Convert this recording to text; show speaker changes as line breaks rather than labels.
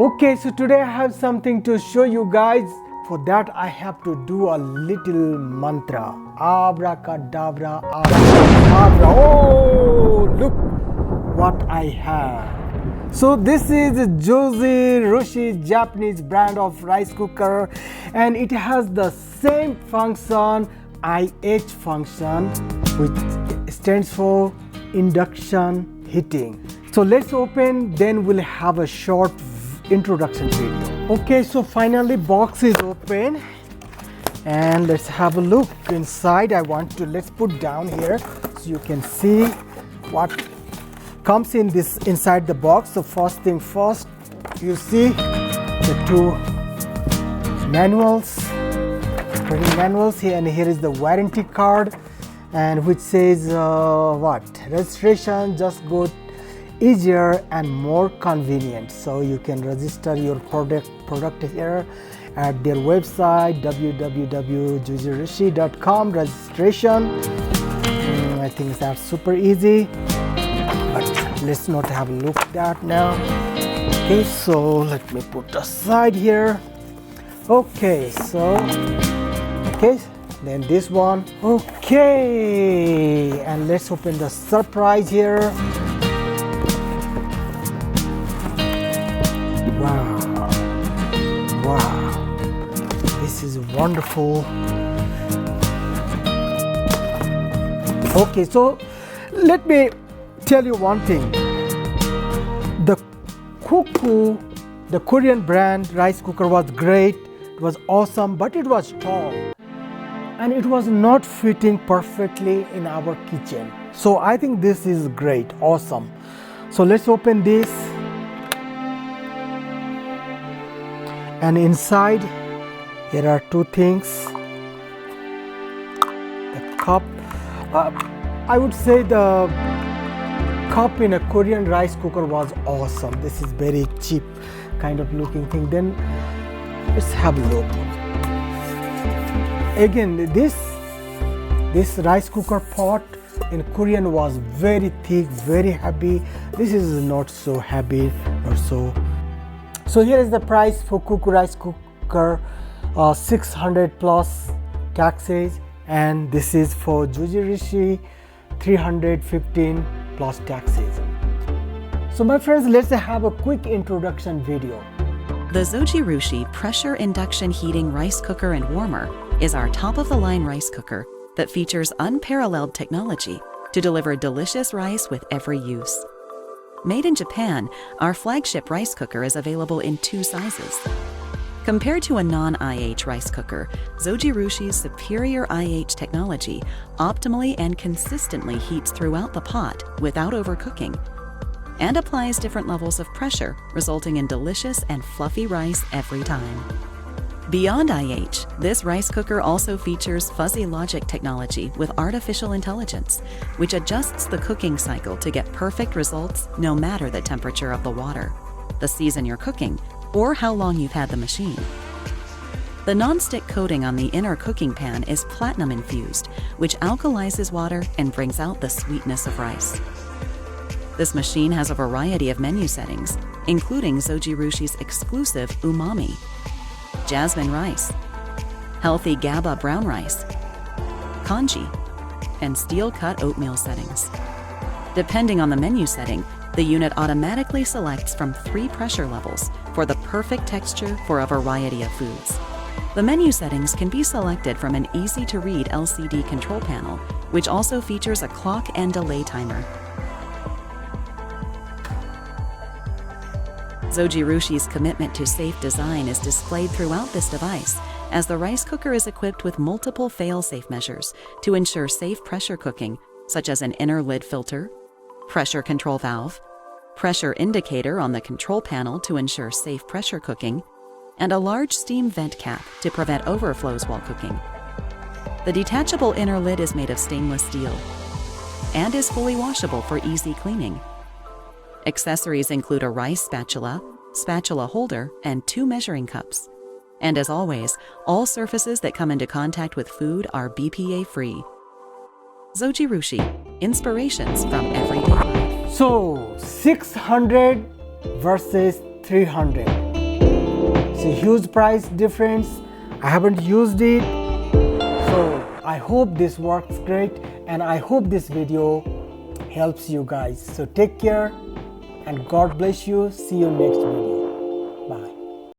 Okay, so today I have something to show you guys. For that I have to do a little mantra. Abracadabra, abracadabra. Oh, look what I have. So this is Zojirushi Japanese brand of rice cooker, and it has the same function, IH function, which stands for induction heating. So let's open, then we'll have a short introduction video. Okay, so finally box is open and let's have a look inside. Let's put down here so you can see what comes in this inside the box. So first thing first, you see the two manuals, printing manuals here, and here is the warranty card, and which says what registration just go easier and more convenient. So you can register your product here at their website www.zojirushi.com. registration. I think that's super easy, but let's not have a look at that now. Okay, so let me put aside here. Okay, so then this one. Okay, and let's open the surprise here. Wow, this is wonderful. Okay, so let me tell you one thing. The CUCKOO, the Korean brand rice cooker, was great. It was awesome, but it was tall and it was not fitting perfectly in our kitchen. So I think this is great, awesome. So let's open this. And inside here are two things. The cup. I would say the cup in a Korean rice cooker was awesome. This is very cheap kind of looking thing. Then let's have a look. Again, this rice cooker pot in Korean was very thick, very heavy. This is not so heavy or so. So here is the price for CUCKOO rice cooker, 600 plus taxes, and this is for Zojirushi, 315 plus taxes. So my friends, let's have a quick introduction video.
The Zojirushi pressure induction heating rice cooker and warmer is our top-of-the-line rice cooker that features unparalleled technology to deliver delicious rice with every use. Made in Japan, our flagship rice cooker is available in 2 sizes. Compared to a non-IH rice cooker, Zojirushi's superior IH technology optimally and consistently heats throughout the pot without overcooking, and applies different levels of pressure, resulting in delicious and fluffy rice every time. Beyond IH, this rice cooker also features fuzzy logic technology with artificial intelligence, which adjusts the cooking cycle to get perfect results no matter the temperature of the water, the season you're cooking, or how long you've had the machine. The non-stick coating on the inner cooking pan is platinum infused, which alkalizes water and brings out the sweetness of rice. This machine has a variety of menu settings, including Zojirushi's exclusive umami, jasmine rice, healthy GABA brown rice, congee, and steel-cut oatmeal settings. Depending on the menu setting, the unit automatically selects from 3 pressure levels for the perfect texture for a variety of foods. The menu settings can be selected from an easy-to-read LCD control panel, which also features a clock and delay timer. Zojirushi's commitment to safe design is displayed throughout this device, as the rice cooker is equipped with multiple fail-safe measures to ensure safe pressure cooking, such as an inner lid filter, pressure control valve, pressure indicator on the control panel to ensure safe pressure cooking, and a large steam vent cap to prevent overflows while cooking. The detachable inner lid is made of stainless steel and is fully washable for easy cleaning. Accessories include a rice spatula, spatula holder, and 2 measuring cups. And as always, all surfaces that come into contact with food are BPA-free. Zojirushi, inspirations from everyday life.
So 600 versus 300. It's a huge price difference. I haven't used it, so I hope this works great, and I hope this video helps you guys. So take care and God bless you. See you next video.